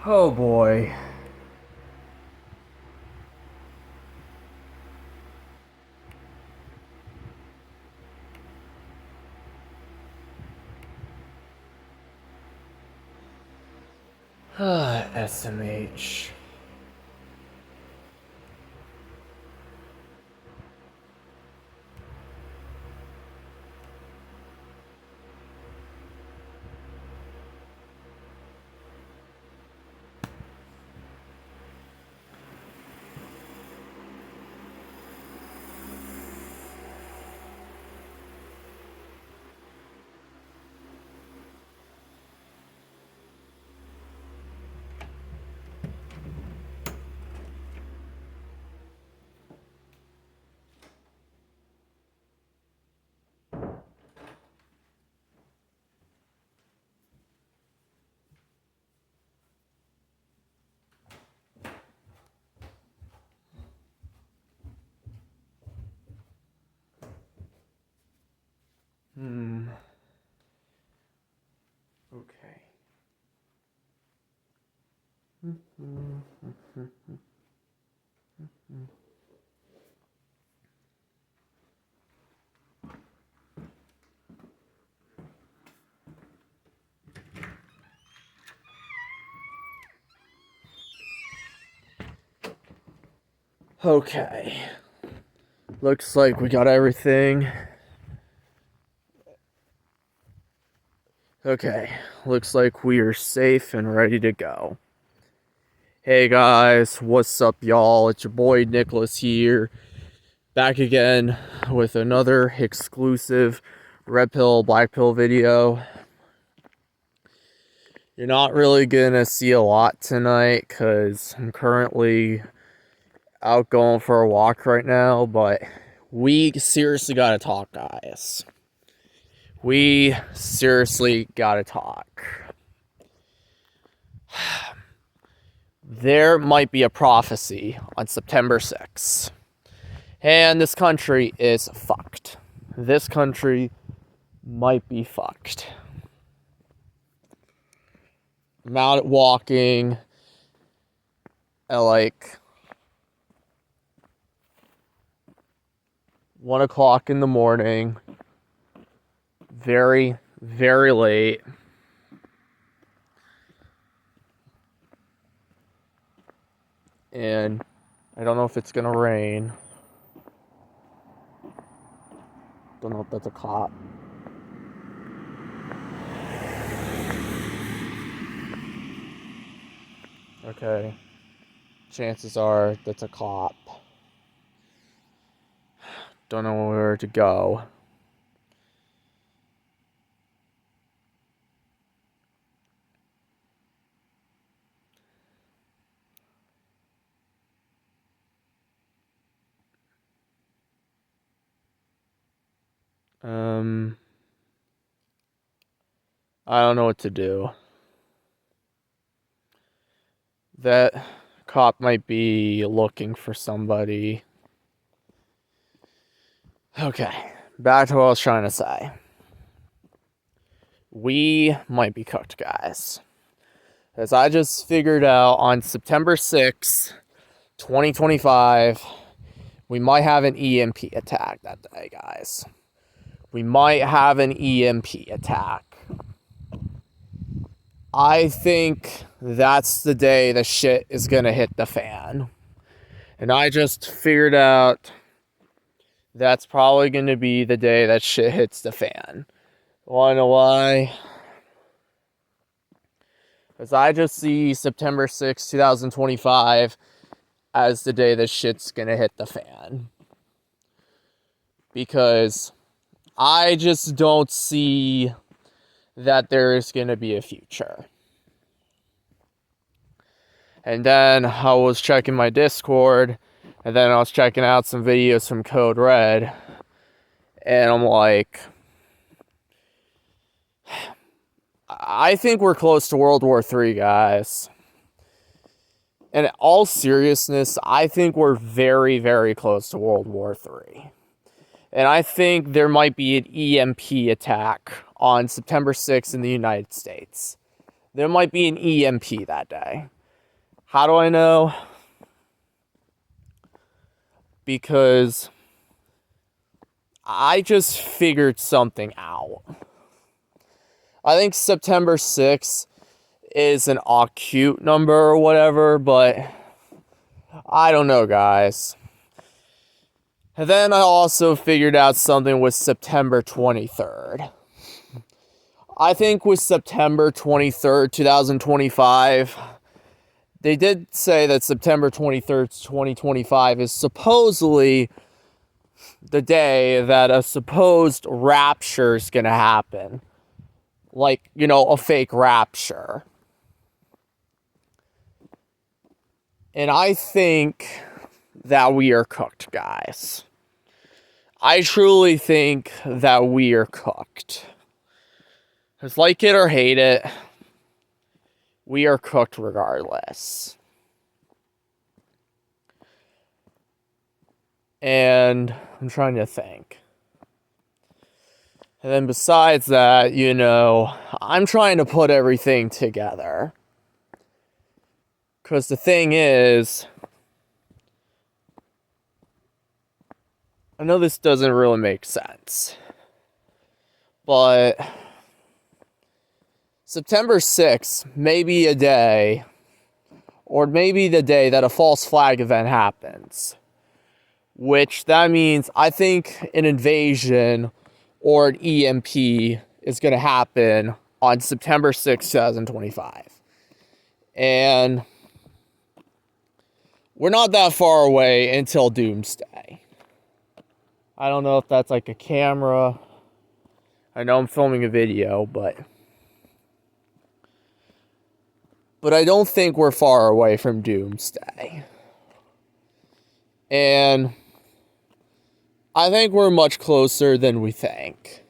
Oh boy. SMH. Okay. Okay. Looks like we got everything. Okay. Looks like we are safe and ready to go. Hey guys, what's up y'all? It's your boy Nicholas here. Back again with another exclusive red pill, black pill video. You're not really gonna see a lot tonight because I'm currently out going for a walk right now, but we seriously gotta talk, guys. We seriously gotta talk. There might be a prophecy on September 6th. And this country is fucked. This country might be fucked. I'm out walking at like 1 o'clock in the morning. Very, very late. And I don't know if it's gonna rain. Don't know if that's a cop. Okay. Chances are that's a cop. Don't know where to go. I don't know what to do. That cop might be looking for somebody. Okay, back to what I was trying to say. We might be cooked, guys. As I just figured out on September 6th, 2025, we might have an EMP attack that day, guys. We might have an EMP attack. I think that's the day the shit is gonna hit the fan. And I just figured out that's probably gonna be the day that shit hits the fan. Wanna know why? Because I just see September 6th, 2025 as the day this shit's gonna hit the fan. Because I just don't see that there's gonna be a future. And then I was checking my Discord, and then I was checking out some videos from Code Red, and I'm like, I think we're close to World War III, guys. And in all seriousness, I think we're very, very close to World War III. And I think there might be an EMP attack on September 6th in the United States. There might be an EMP that day. How do I know? Because I just figured something out. I think September 6th is an acute number or whatever, but I don't know, guys. And then I also figured out something with September 23rd. I think with September 23rd, 2025, they did say that September 23rd, 2025 is supposedly the day that a supposed rapture is going to happen. Like, you know, a fake rapture. And I think that we are cooked, guys. I truly think that we are cooked. Because like it or hate it, we are cooked regardless. And I'm trying to think. And then besides that, you know, I'm trying to put everything together. Because the thing is, I know this doesn't really make sense, but September 6th may be a day, or maybe the day that a false flag event happens. Which that means I think an invasion or an EMP is going to happen on September 6th, 2025. And we're not that far away until doomsday. I don't know if that's like a camera. I know I'm filming a video, but I don't think we're far away from doomsday. And I think we're much closer than we think.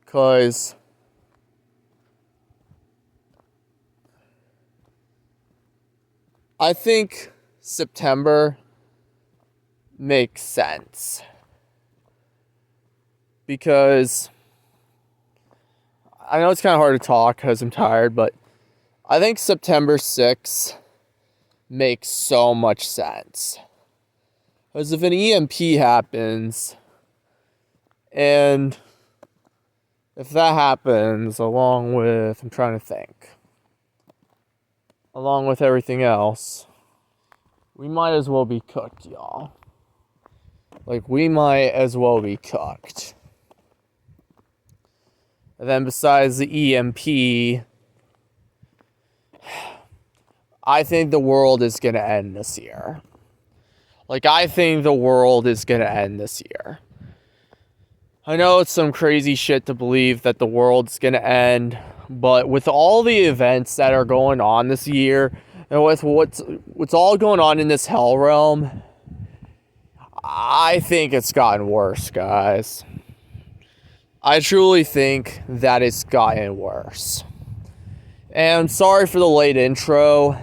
Because I think September makes sense. Because I know it's kind of hard to talk because I'm tired, but I think September 6th makes so much sense. Because if an EMP happens, and if that happens along with, I'm trying to think, along with everything else, we might as well be cooked, y'all. Like, we might as well be cooked. And then besides the EMP, I think the world is going to end this year. Like, I think the world is going to end this year. I know it's some crazy shit to believe that the world's going to end, but with all the events that are going on this year, and with what's all going on in this hell realm, I think it's gotten worse, guys. I truly think that it's gotten worse. And I'm sorry for the late intro.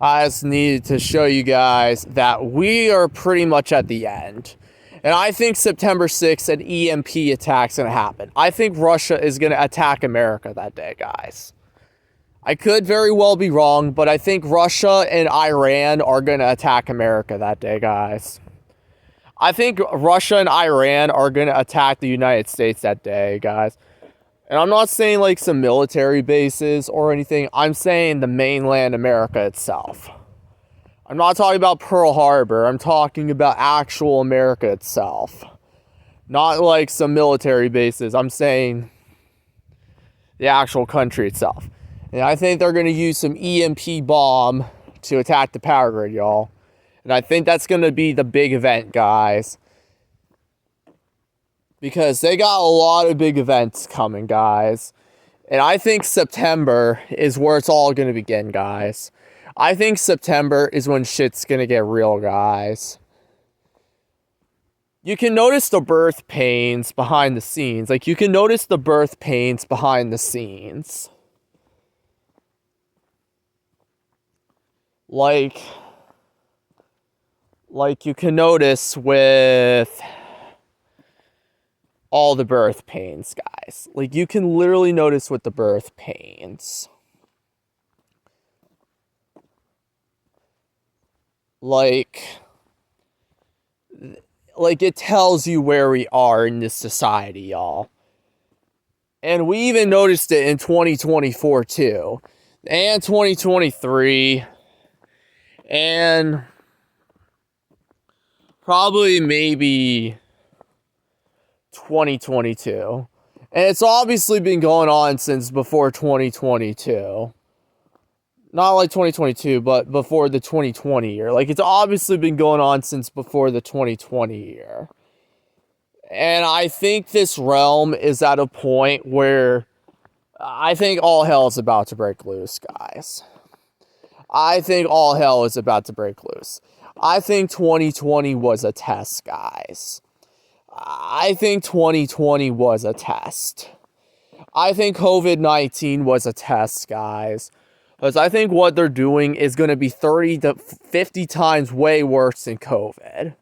I just needed to show you guys that we are pretty much at the end. And I think September 6th, an EMP attack's going to happen. I think Russia is going to attack America that day, guys. I could very well be wrong, but I think Russia and Iran are going to attack America that day, guys. I think Russia and Iran are going to attack the United States that day, guys. And I'm not saying like some military bases or anything. I'm saying the mainland America itself. I'm not talking about Pearl Harbor. I'm talking about actual America itself. Not like some military bases. I'm saying the actual country itself. And I think they're going to use some EMP bomb to attack the power grid, y'all. And I think that's going to be the big event, guys. Because they got a lot of big events coming, guys. And I think September is where it's all going to begin, guys. I think September is when shit's going to get real, guys. You can notice the birth pains behind the scenes. Like, you can notice the birth pains behind the scenes. Like you can notice with all the birth pains, guys. Like, you can literally notice with the birth pains. Like it tells you where we are in this society, y'all. And we even noticed it in 2024 too. And 2023. And probably maybe 2022. And it's obviously been going on since before 2022. Not like 2022, but before the 2020 year. Like, it's obviously been going on since before the 2020 year. And I think this realm is at a point where I think all hell is about to break loose, guys. I think all hell is about to break loose. I think 2020 was a test, guys. I think 2020 was a test. I think COVID-19 was a test, guys. Because I think what they're doing is going to be 30 to 50 times way worse than COVID.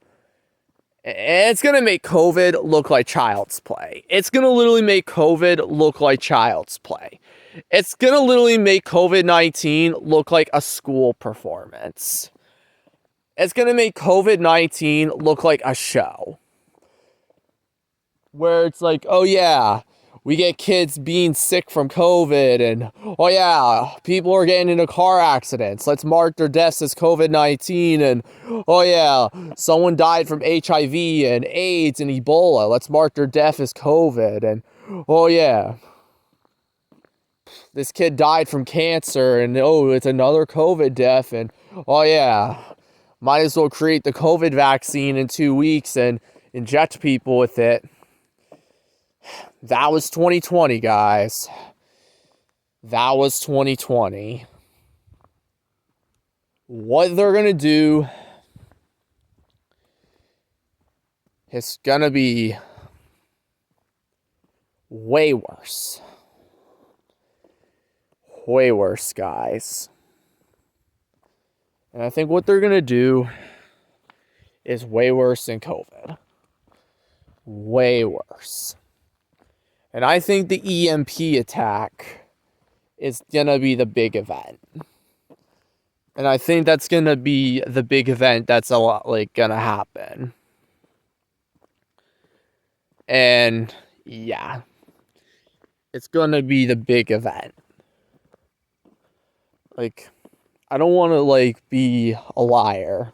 And it's going to make COVID look like child's play. It's going to literally make COVID look like child's play. It's going to literally make COVID-19 look like a school performance. It's going to make COVID-19 look like a show. Where it's like, oh yeah, we get kids being sick from COVID, and oh yeah, people are getting into car accidents. Let's mark their deaths as COVID-19, and oh yeah, someone died from HIV and AIDS and Ebola. Let's mark their death as COVID, and oh yeah, this kid died from cancer, and oh, it's another COVID death, and oh yeah, might as well create the COVID vaccine in 2 weeks and inject people with it. That was 2020, guys. That was 2020. What they're going to do is going to be way worse. Way worse, guys. And I think what they're going to do is way worse than COVID. Way worse. And I think the EMP attack is going to be the big event. And I think that's going to be the big event that's a lot like going to happen. And yeah, it's going to be the big event. Like, I don't want to like be a liar,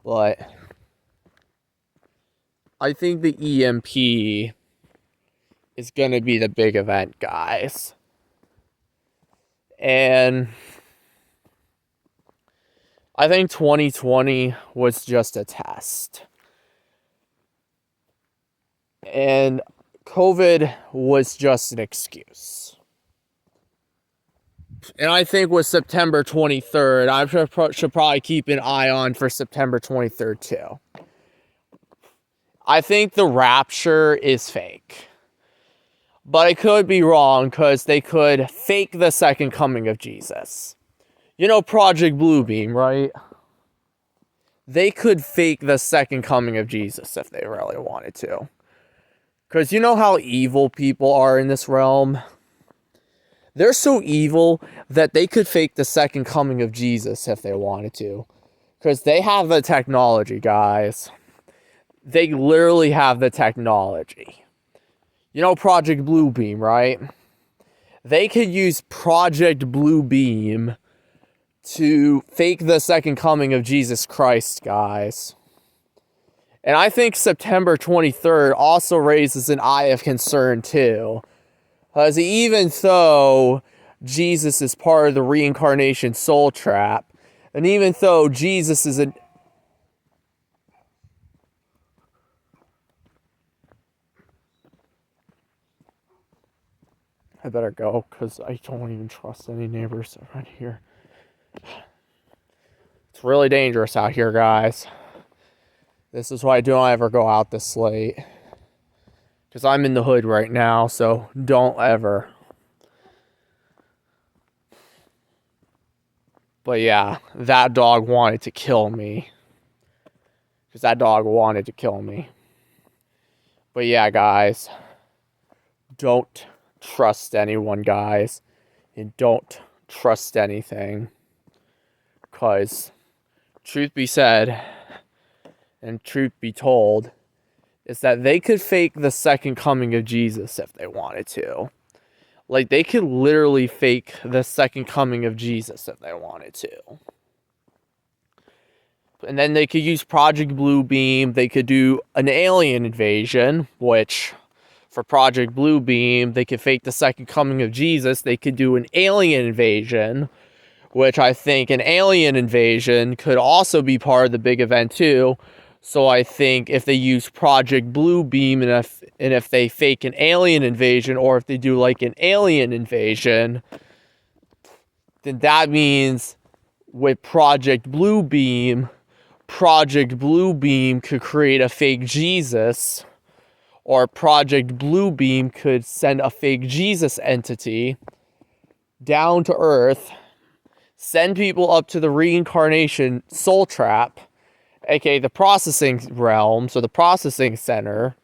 but I think the EMP is going to be the big event, guys. And I think 2020 was just a test. And COVID was just an excuse. And I think with September 23rd, I should probably keep an eye on for September 23rd too. I think the rapture is fake. But I could be wrong, because they could fake the second coming of Jesus. You know Project Bluebeam, right? They could fake the second coming of Jesus if they really wanted to. Because you know how evil people are in this realm? They're so evil that they could fake the second coming of Jesus if they wanted to. Because they have the technology, guys. They literally have the technology. You know Project Bluebeam, right? They could use Project Bluebeam to fake the second coming of Jesus Christ, guys. And I think September 23rd also raises an eye of concern too. Because even though Jesus is part of the reincarnation soul trap, and even though Jesus is an I better go, because I don't even trust any neighbors around here. It's really dangerous out here, guys. This is why I don't ever go out this late. Because I'm in the hood right now, so don't ever. But yeah, that dog wanted to kill me. Because that dog wanted to kill me. But yeah, guys, don't trust anyone, guys. And don't trust anything. Because, truth be said, and truth be told, is that they could fake the second coming of Jesus if they wanted to. Like, they could literally fake the second coming of Jesus if they wanted to. And then they could use Project Bluebeam. They could do an alien invasion, which, for Project Bluebeam, they could fake the second coming of Jesus. They could do an alien invasion, which I think an alien invasion could also be part of the big event too. So I think if they use Project Bluebeam and if they fake an alien invasion, or if they do like an alien invasion, then that means with Project Bluebeam could create a fake Jesus, or Project Bluebeam could send a fake Jesus entity down to Earth, send people up to the reincarnation soul trap, aka the processing realm, so the processing center,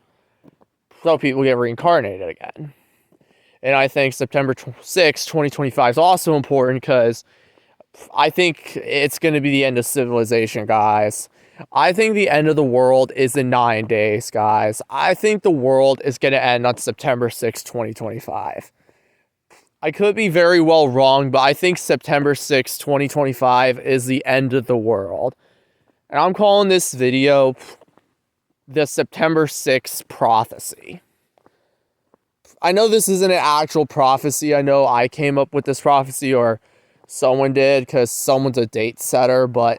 so people get reincarnated again. And I think September 6, 2025 is also important because I think it's going to be the end of civilization, guys. I think the end of the world is in 9 days, guys. I think the world is going to end on September 6, 2025. I could be very well wrong, but I think September 6, 2025 is the end of the world. And I'm calling this video the September 6th prophecy. I know this isn't an actual prophecy. I know I came up with this prophecy, or someone did, because someone's a date setter, but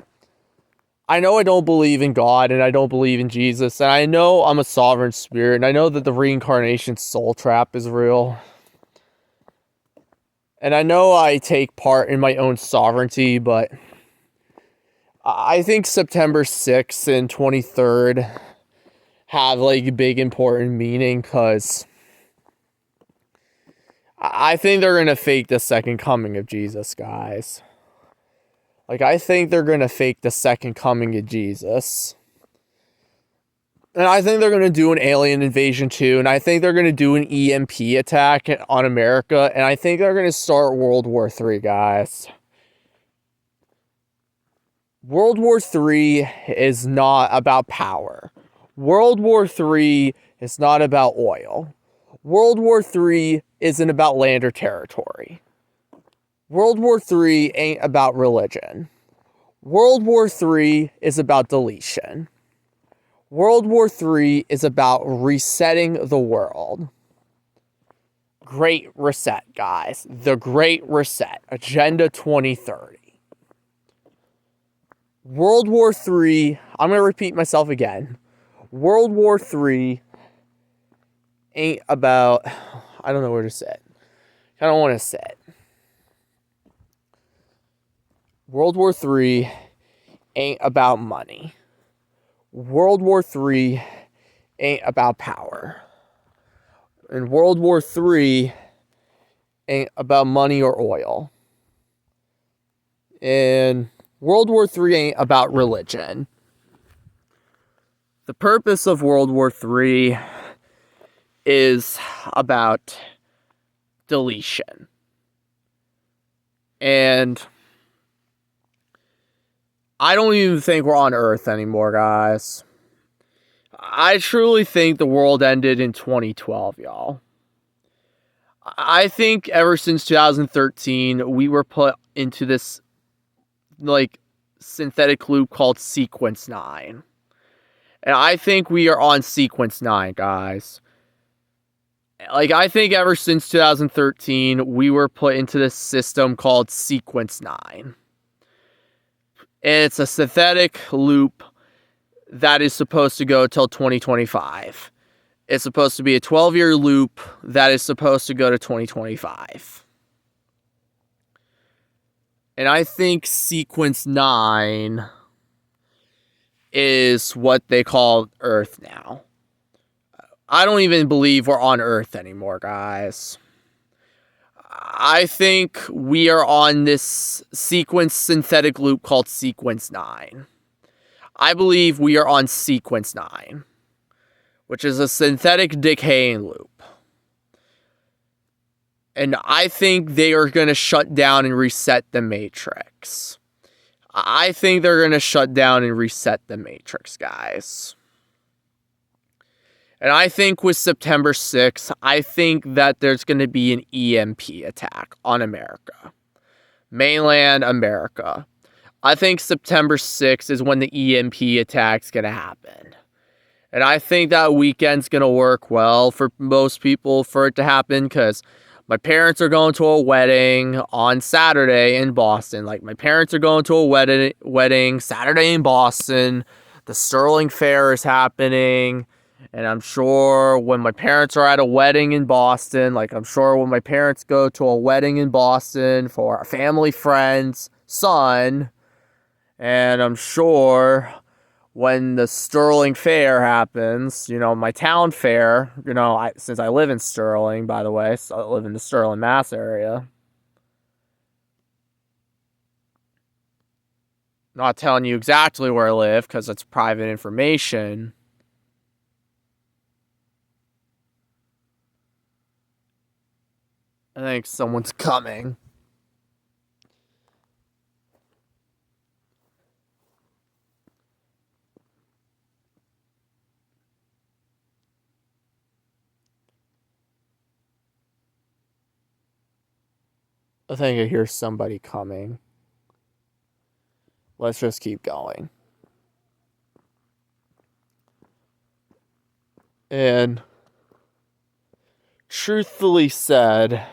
I know I don't believe in God, and I don't believe in Jesus, and I know I'm a sovereign spirit, and I know that the reincarnation soul trap is real. And I know I take part in my own sovereignty, but I think September 6th and 23rd have like big important meaning, because I think they're going to fake the second coming of Jesus, guys. Like, I think they're going to fake the second coming of Jesus. And I think they're going to do an alien invasion too. And I think they're going to do an EMP attack on America. And I think they're going to start World War III, guys. World War III is not about power. World War III is not about oil. World War III isn't about land or territory. World War III ain't about religion. World War III is about deletion. World War III is about resetting the world. Great Reset, guys. The Great Reset. Agenda 2030. World War III, I'm going to repeat myself again. World War III ain't about, I don't know where to say it. I don't want to say it. World War III ain't about money. World War III ain't about power. And World War III ain't about money or oil. And World War III ain't about religion. The purpose of World War III is about deletion. And I don't even think we're on Earth anymore, guys. I truly think the world ended in 2012, y'all. I think ever since 2013, we were put into this, like, synthetic loop called Sequence 9. And I think we are on Sequence 9, guys. Like, I think ever since 2013, we were put into this system called Sequence 9. It's a synthetic loop that is supposed to go till 2025. It's supposed to be a 12-year loop that is supposed to go to 2025. And I think Sequence 9 is what they call Earth now. I don't even believe we're on Earth anymore, guys. I think we are on this sequence synthetic loop called Sequence 9. I believe we are on Sequence 9. which is a synthetic decaying loop. And I think they are going to shut down and reset the Matrix. I think they're going to shut down and reset the Matrix, guys. And I think with September 6th, I think that there's going to be an EMP attack on America. Mainland America. I think September 6th is when the EMP attack's going to happen. And I think that weekend's going to work well for most people for it to happen because my parents are going to a wedding on Saturday in Boston. Like, my parents are going to a wedding Saturday in Boston. The Sterling Fair is happening. And I'm sure when my parents are at a wedding in Boston, like, I'm sure when my parents go to a wedding in Boston for a family friend's son, and I'm sure when the Sterling Fair happens, you know, my town fair, you know, since I live in Sterling, by the way, so I live in the Sterling, Mass area. Not telling you exactly where I live because it's private information. I think someone's coming. I think I hear somebody coming. Let's just keep going. And truthfully said,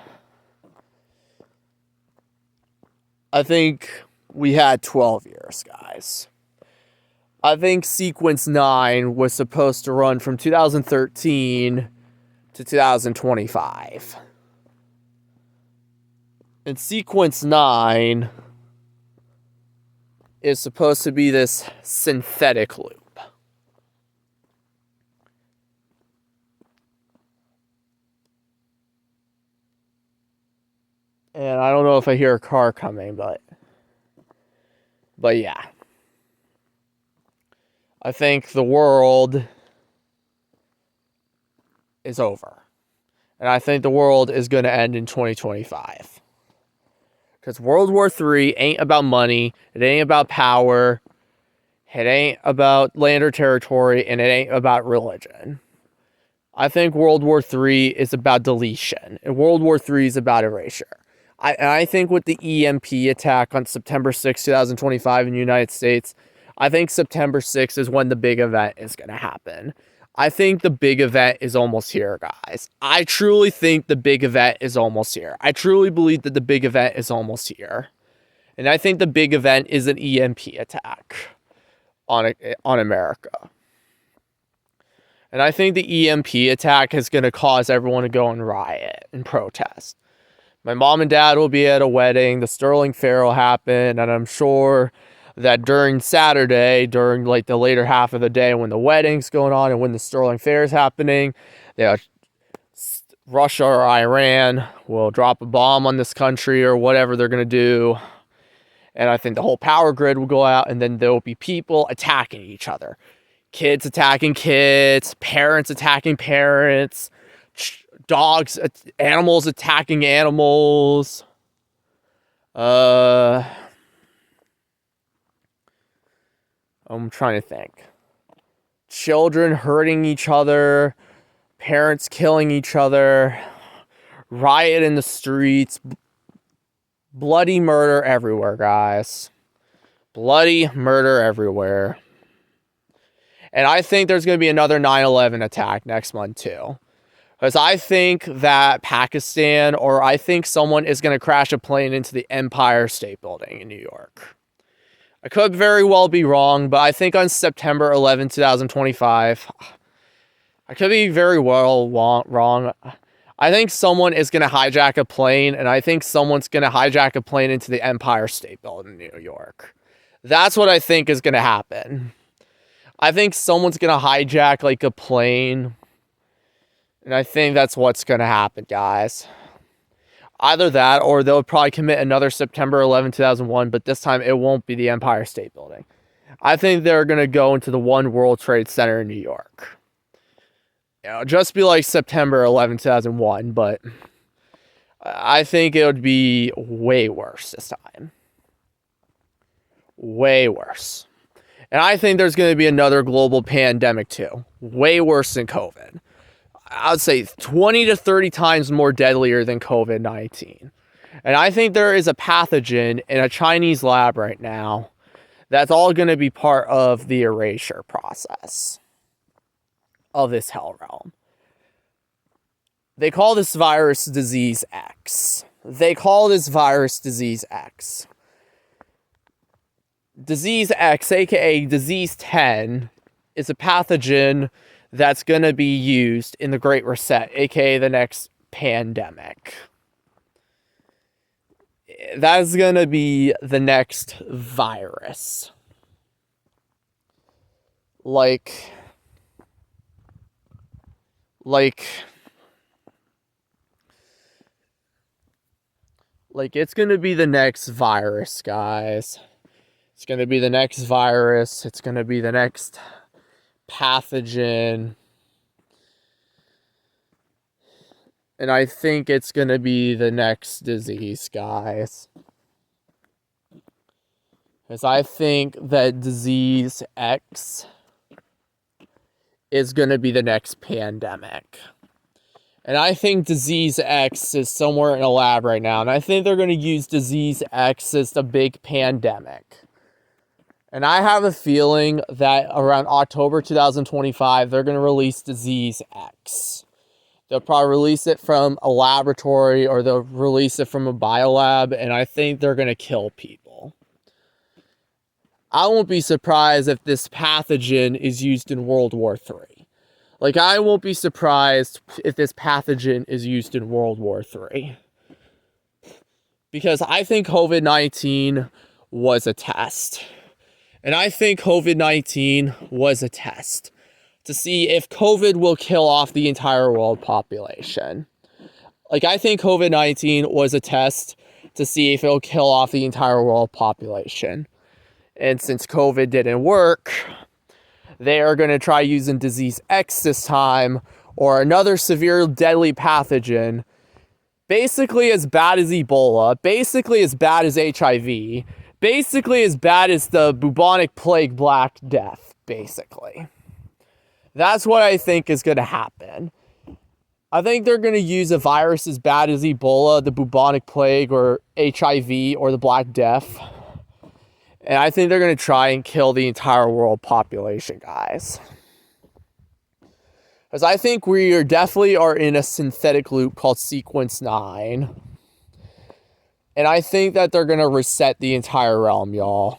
I think we had 12 years, guys. I think Sequence 9 was supposed to run from 2013 to 2025. And Sequence 9 is supposed to be this synthetic loop. And I don't know if I hear a car coming, but yeah. I think the world is over. And I think the world is going to end in 2025. Because World War III ain't about money, it ain't about power, it ain't about land or territory, and it ain't about religion. I think World War III is about deletion, and World War III is about erasure. I think with the EMP attack on September 6, 2025 in the United States, I think September 6th is when the big event is going to happen. I think the big event is almost here, guys. I truly think the big event is almost here. I truly believe that the big event is almost here. And I think the big event is an EMP attack on America. And I think the EMP attack is going to cause everyone to go and riot and protest. My mom and dad will be at a wedding. The Sterling Fair will happen. And I'm sure that during Saturday, during like the later half of the day when the wedding's going on and when the Sterling Fair is happening, Russia or Iran will drop a bomb on this country or whatever they're going to do. And I think the whole power grid will go out, and then there will be people attacking each other. Kids attacking kids, parents attacking parents, dogs, animals attacking animals. I'm trying to think. Children hurting each other, parents killing each other, riot in the streets, bloody murder everywhere, guys. Bloody murder everywhere. And I think there's going to be another 9/11 attack next month too. Because I think that Pakistan, or I think someone is going to crash a plane into the Empire State Building in New York. I could very well be wrong, but I think on September 11, 2025, I could be very well wrong. I think someone is going to hijack a plane, and I think someone's going to hijack a plane into the Empire State Building in New York. That's what I think is going to happen. I think someone's going to hijack like a plane, and I think that's what's going to happen, guys. Either that, or they'll probably commit another September 11, 2001, but this time it won't be the Empire State Building. I think they're going to go into the One World Trade Center in New York. just be like September 11, 2001, but I think it would be way worse this time. Way worse. And I think there's going to be another global pandemic too. Way worse than COVID. I would say 20 to 30 times more deadlier than COVID-19. And I think there is a pathogen in a Chinese lab right now that's all going to be part of the erasure process of this hell realm. They call this virus Disease X. Disease X, aka Disease 10, is a pathogen that's going to be used in the Great Reset, aka the next pandemic. That's going to be the next virus. Like it's going to be the next virus, guys. It's going to be the next virus. It's going to be the next pathogen. And I think it's going to be the next disease, guys. Because I think that Disease X is going to be the next pandemic. And I think Disease X is somewhere in a lab right now. And I think they're going to use Disease X as the big pandemic. And I have a feeling that around October 2025, they're going to release Disease X. They'll probably release it from a laboratory or they'll release it from a biolab. And I think they're going to kill people. I won't be surprised if this pathogen is used in World War III. Like, I won't be surprised if this pathogen is used in World War III. Because I think COVID-19 was a test. And I think COVID-19 was a test to see if COVID will kill off the entire world population. Like, I think COVID-19 was a test to see if it'll kill off the entire world population. And since COVID didn't work, they are going to try using Disease X this time, or another severe deadly pathogen, basically as bad as Ebola, basically as bad as HIV, basically as bad as the bubonic plague Black Death, basically. That's what I think is going to happen. I think they're going to use a virus as bad as Ebola, the bubonic plague, or HIV, or the Black Death. And I think they're going to try and kill the entire world population, guys. Because I think we are definitely in a synthetic loop called Sequence 9. And I think that they're going to reset the entire realm, y'all.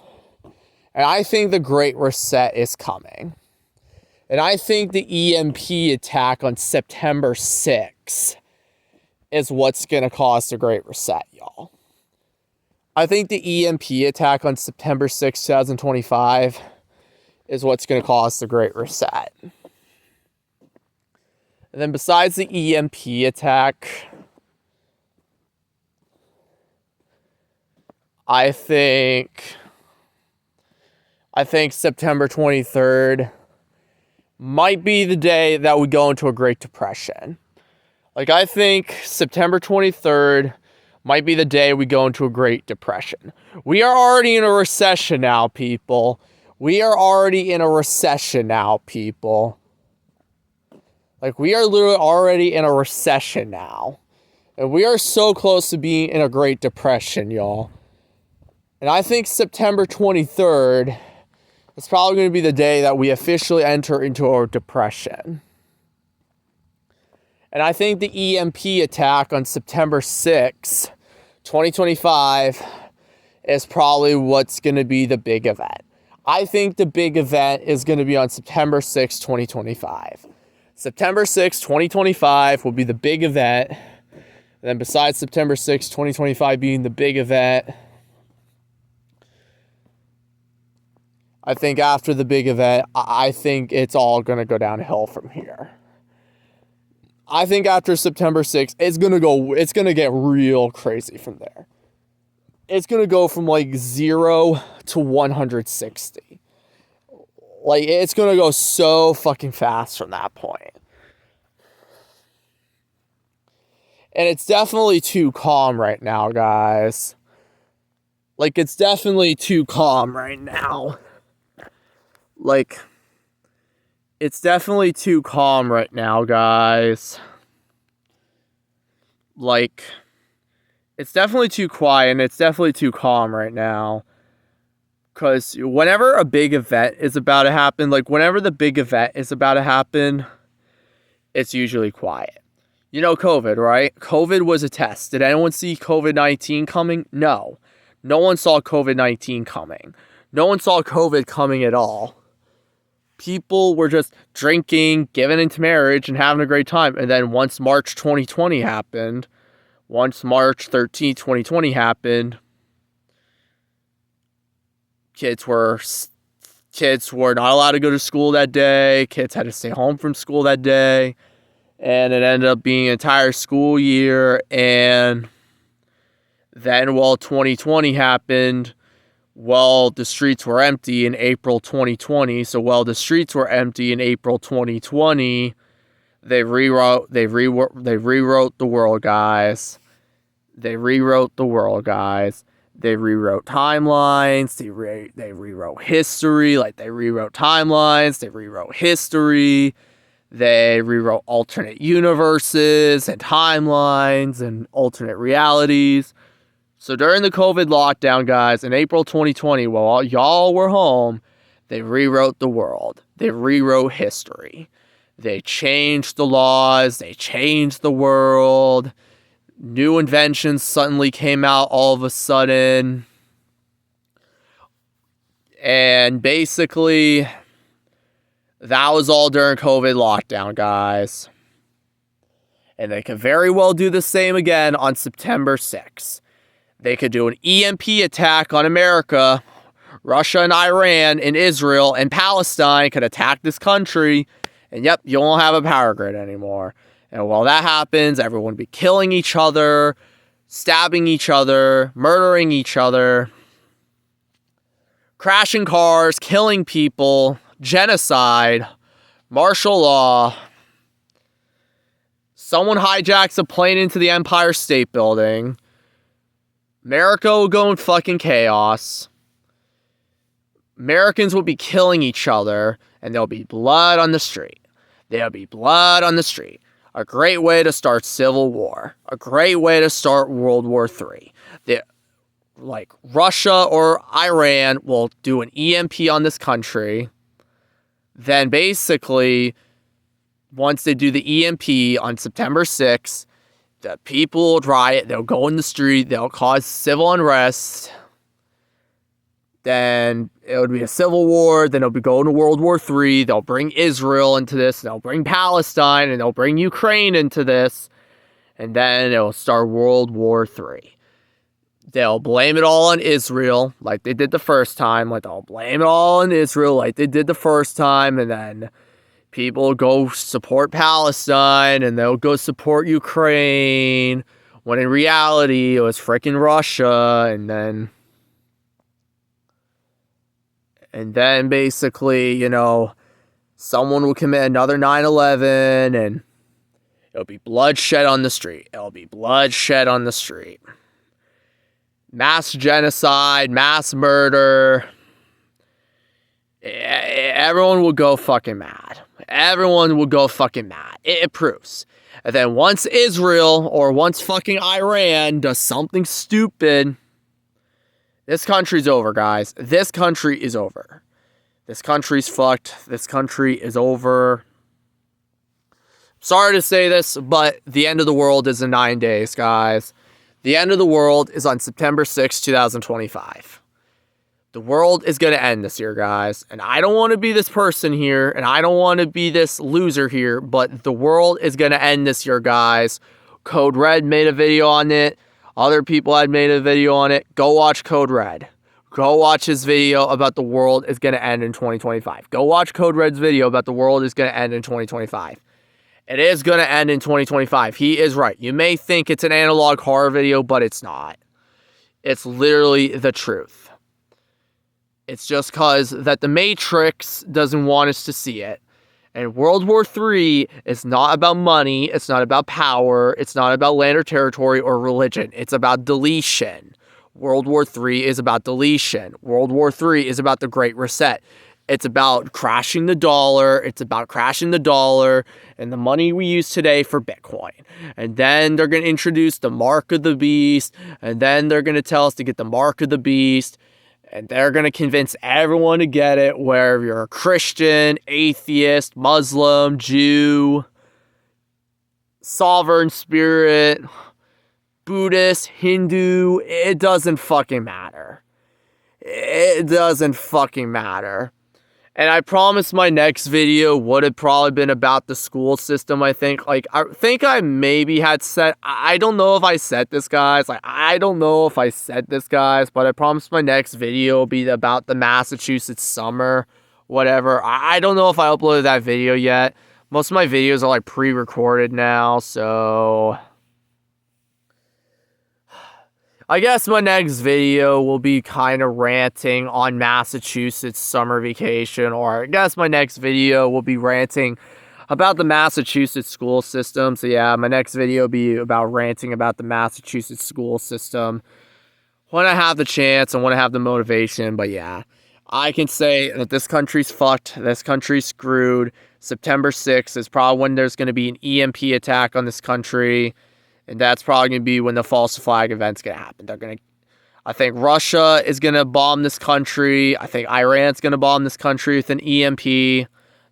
And I think the Great Reset is coming. And I think the EMP attack on September 6th is what's going to cause the Great Reset, y'all. I think the EMP attack on September 6, 2025 is what's going to cause the Great Reset. And then besides the EMP attack, I think September 23rd might be the day that we go into a Great Depression. Like, I think September 23rd might be the day we go into a Great Depression. We are already in a recession now, people. Like, we are literally already in a recession now. And we are so close to being in a Great Depression, y'all. And I think September 23rd is probably going to be the day that we officially enter into a depression. And I think the EMP attack on September 6, 2025 is probably what's going to be the big event. I think the big event is going to be on September 6, 2025. September 6, 2025 will be the big event. And then besides September 6, 2025 being the big event, I think after the big event, I think it's all going to go downhill from here. I think after September 6th, it's going to get real crazy from there. It's going to go from like 0 to 160. Like, it's going to go so fucking fast from that point. And it's definitely too calm right now, guys. Like, it's definitely too calm right now. Like, it's definitely too calm right now, guys. Like, it's definitely too quiet and it's definitely too calm right now. Because whenever a big event is about to happen, like, whenever the big event is about to happen, it's usually quiet. You know COVID, right? COVID was a test. Did anyone see COVID-19 coming? No. No one saw COVID-19 coming. No one saw COVID coming at all. People were just drinking, giving into marriage, and having a great time. And then once March 2020 happened, once March 13th, 2020 happened, kids were not allowed to go to school that day. Kids had to stay home from school that day. And it ended up being an entire school year. And then, while 2020 happened, well, the streets were empty in April 2020. So while the streets were empty in April 2020, they rewrote the world, guys. They rewrote the world, guys. They rewrote timelines. They rewrote history. Like, they rewrote timelines. They rewrote history. They rewrote alternate universes and timelines and alternate realities. So during the COVID lockdown, guys, in April 2020, while y'all were home, they rewrote the world. They rewrote history. They changed the laws. They changed the world. New inventions suddenly came out all of a sudden. And basically, that was all during COVID lockdown, guys. And they could very well do the same again on September 6th. They could do an EMP attack on America. Russia and Iran and Israel and Palestine could attack this country. And yep, you won't have a power grid anymore. And while that happens, everyone will be killing each other, stabbing each other, murdering each other, crashing cars, killing people, genocide, martial law. Someone hijacks a plane into the Empire State Building. America will go in fucking chaos. Americans will be killing each other, and there'll be blood on the street. There'll be blood on the street. A great way to start civil war. A great way to start World War III. Like, Russia or Iran will do an EMP on this country. Then basically, once they do the EMP on September 6th, the people will riot, they'll go in the street, they'll cause civil unrest. Then it would be a civil war, then it'll be going to World War III, they'll bring Israel into this, they'll bring Palestine, and they'll bring Ukraine into this, and then it'll start World War III. They'll blame it all on Israel, like they did the first time, and then people go support Palestine, and they'll go support Ukraine, when in reality, it was frickin' Russia, and then basically, you know, someone will commit another 9/11, and it'll be bloodshed on the street. Mass genocide, mass murder. Everyone will go fucking mad. It proves. And then once Israel or once fucking Iran does something stupid, this country's over, guys. This country is over. This country's fucked. This country is over. Sorry to say this, but the end of the world is in 9 days, guys. The end of the world is on September 6, 2025. The world is going to end this year, guys. And I don't want to be this person here, and I don't want to be this loser here, but the world is going to end this year, guys. Code Red made a video on it. Other people had made a video on it. Go watch Code Red. Go watch his video about the world is going to end in 2025. Go watch Code Red's video about the world is going to end in 2025. It is going to end in 2025. He is right. You may think it's an analog horror video, but it's not. It's literally the truth. It's just because that the Matrix doesn't want us to see it. And World War III is not about money, it's not about power, it's not about land or territory or religion. It's about deletion. World War III is about deletion. World War III is about the Great Reset. It's about crashing the dollar. It's about crashing the dollar and the money we use today for Bitcoin. And then they're going to introduce the mark of the beast. And then they're going to tell us to get the mark of the beast. And they're going to convince everyone to get it, whether you're a Christian, atheist, Muslim, Jew, sovereign spirit, Buddhist, Hindu. It doesn't fucking matter. It doesn't fucking matter. And I promised my next video would have probably been about the school system, I think. Like, I think I maybe had said, I don't know if I said this, guys. Like, I don't know if I said this, guys. But I promised my next video will be about the Massachusetts summer, whatever. I don't know if I uploaded that video yet. Most of my videos are, like, pre-recorded now, so I guess my next video will be kind of ranting on Massachusetts summer vacation, or I guess my next video will be ranting about the Massachusetts school system. So yeah, my next video will be about ranting about the Massachusetts school system when I have the chance and when I have the motivation. But yeah, I can say that this country's fucked. This country's screwed. September 6th is probably when there's going to be an EMP attack on this country. And that's probably going to be when the false flag event's going to happen. I think Russia is going to bomb this country. I think Iran's going to bomb this country with an EMP. They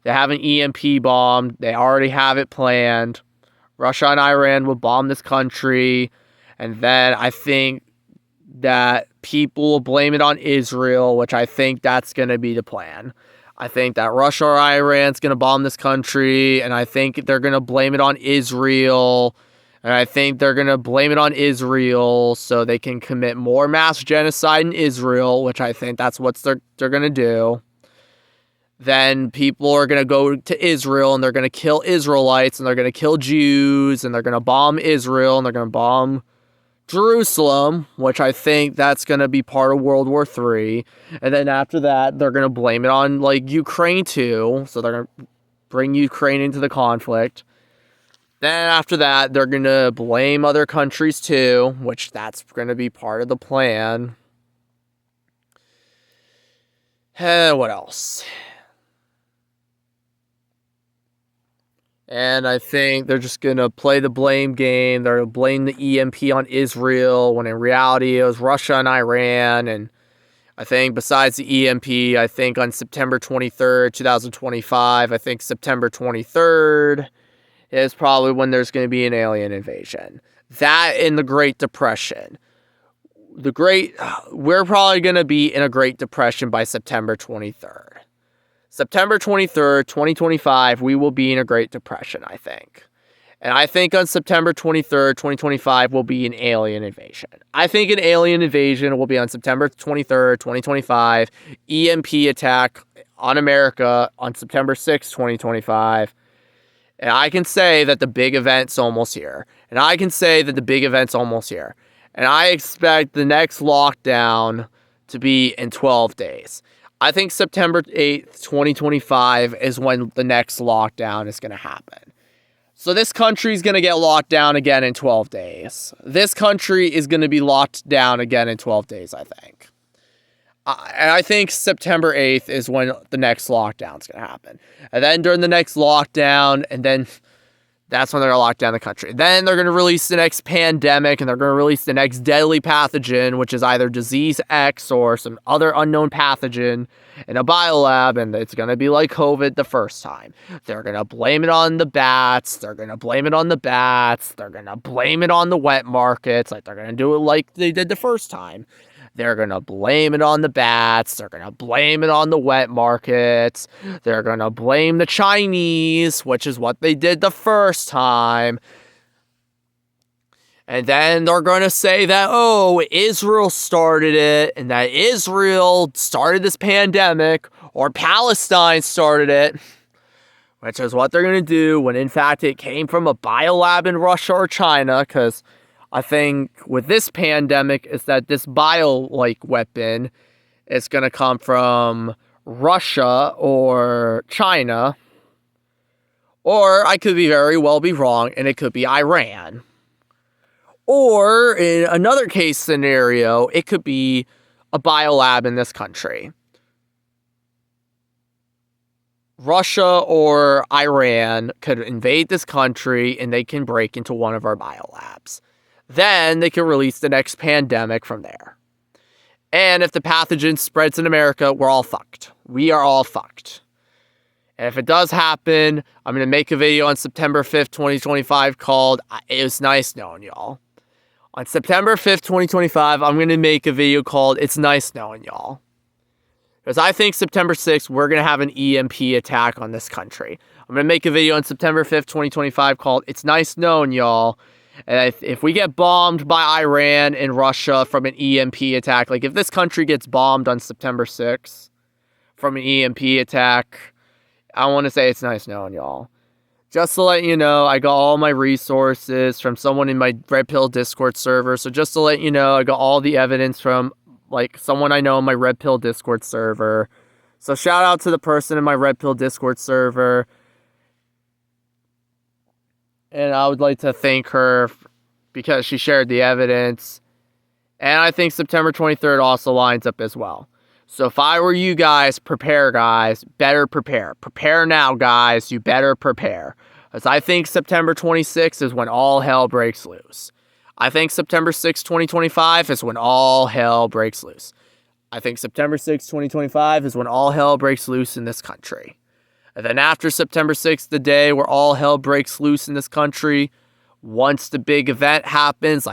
have an EMP bomb. They already have it planned. Russia and Iran will bomb this country. And then I think that people will blame it on Israel, which I think that's going to be the plan. I think that Russia or Iran's going to bomb this country. And I think they're going to blame it on Israel. And I think they're going to blame it on Israel so they can commit more mass genocide in Israel, which I think that's what they're going to do. Then people are going to go to Israel and they're going to kill Israelites and they're going to kill Jews and they're going to bomb Israel and they're going to bomb Jerusalem, which I think that's going to be part of World War III. And then after that, they're going to blame it on, like, Ukraine too. So they're going to bring Ukraine into the conflict. Then after that, they're going to blame other countries too, which that's going to be part of the plan. What else? And I think they're just going to play the blame game. They're going to blame the EMP on Israel, when in reality it was Russia and Iran. And I think besides the EMP, I think on September 23rd, 2025, I think September 23rd is probably when there's going to be an alien invasion. That in the Great Depression. We're probably going to be in a Great Depression by September 23rd. September 23rd, 2025, we will be in a Great Depression, I think. And I think on September 23rd, 2025, will be an alien invasion. I think an alien invasion will be on September 23rd, 2025. EMP attack on America on September 6th, 2025. And I can say that the big event's almost here. And I expect the next lockdown to be in 12 days. I think September 8th, 2025 is when the next lockdown is going to happen. So this country is going to get locked down again in 12 days. This country is going to be locked down again in 12 days, I think. And I think September 8th is when the next lockdown is going to happen. And then during the next lockdown, and then that's when they're going to lock down the country. Then they're going to release the next pandemic, and they're going to release the next deadly pathogen, which is either disease X or some other unknown pathogen in a biolab, and it's going to be like COVID the first time. They're going to blame it on the bats. They're going to blame it on the bats. They're going to blame it on the wet markets. Like, they're going to do it like they did the first time. They're going to blame it on the bats. They're going to blame it on the wet markets. They're going to blame the Chinese, which is what they did the first time. And then they're going to say that, oh, Israel started it, and that Israel started this pandemic, or Palestine started it, which is what they're going to do, when in fact it came from a biolab in Russia or China, because I think with this pandemic is that this weapon is going to come from Russia or China. Or I could be very well be wrong, and it could be Iran. Or in another case scenario, it could be a biolab in this country. Russia or Iran could invade this country and they can break into one of our biolabs. Then they can release the next pandemic from there. And if the pathogen spreads in America, we're all fucked. We are all fucked. And if it does happen, I'm going to make a video on September 5th, 2025 called It Was Nice Knowing Y'all. On September 5th, 2025, I'm going to make a video called It's Nice Knowing Y'all. Because I think September 6th, we're going to have an EMP attack on this country. I'm going to make a video on September 5th, 2025 called It's Nice Knowing Y'all. And if we get bombed by Iran and Russia from an EMP attack, like if this country gets bombed on September 6th from an EMP attack, I want to say it's nice knowing y'all. Just to let you know, I got all my resources from someone in my Red Pill Discord server. So just to let you know, I got all the evidence from like someone I know in my Red Pill Discord server. So shout out to the person in my Red Pill Discord server. And I would like to thank her because she shared the evidence. And I think September 23rd also lines up as well. So if I were you guys, prepare guys, better prepare. Prepare now guys, you better prepare. As I think September 26th is when all hell breaks loose. I think September 6th, 2025 is when all hell breaks loose. I think September 6th, 2025 is when all hell breaks loose in this country. And then after September 6th, the day where all hell breaks loose in this country, once the big event happens,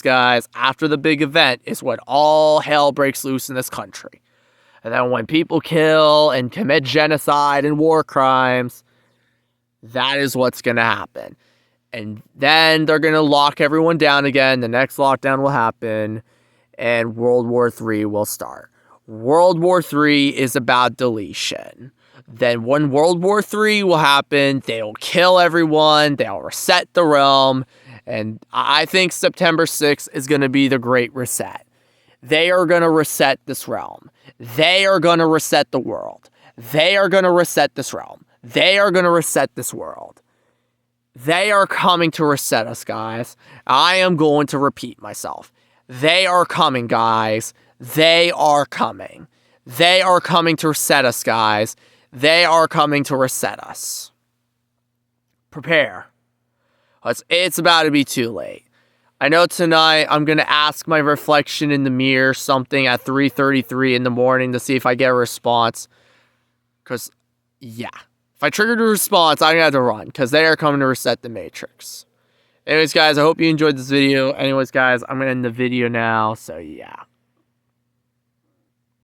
guys, after the big event is when all hell breaks loose in this country. And then when people kill and commit genocide and war crimes, that is what's going to happen. And then they're going to lock everyone down again. The next lockdown will happen and World War III will start. World War III is about deletion. Then when World War III will happen, they'll kill everyone, they'll reset the realm, and I think September 6th is going to be the Great Reset. They are going to reset this realm. They are going to reset the world. They are going to reset this realm. They are going to reset this world. They are coming to reset us, guys. I am going to repeat myself. They are coming, guys. They are coming. They are coming to reset us, guys. They are coming to reset us. Prepare. It's about to be too late. I know tonight I'm going to ask my reflection in the mirror something at 3:33 in the morning to see if I get a response. Because, yeah. If I triggered a response, I'm going to have to run. Because they are coming to reset the Matrix. Anyways, guys, I hope you enjoyed this video. Anyways, guys, I'm going to end the video now. So, yeah.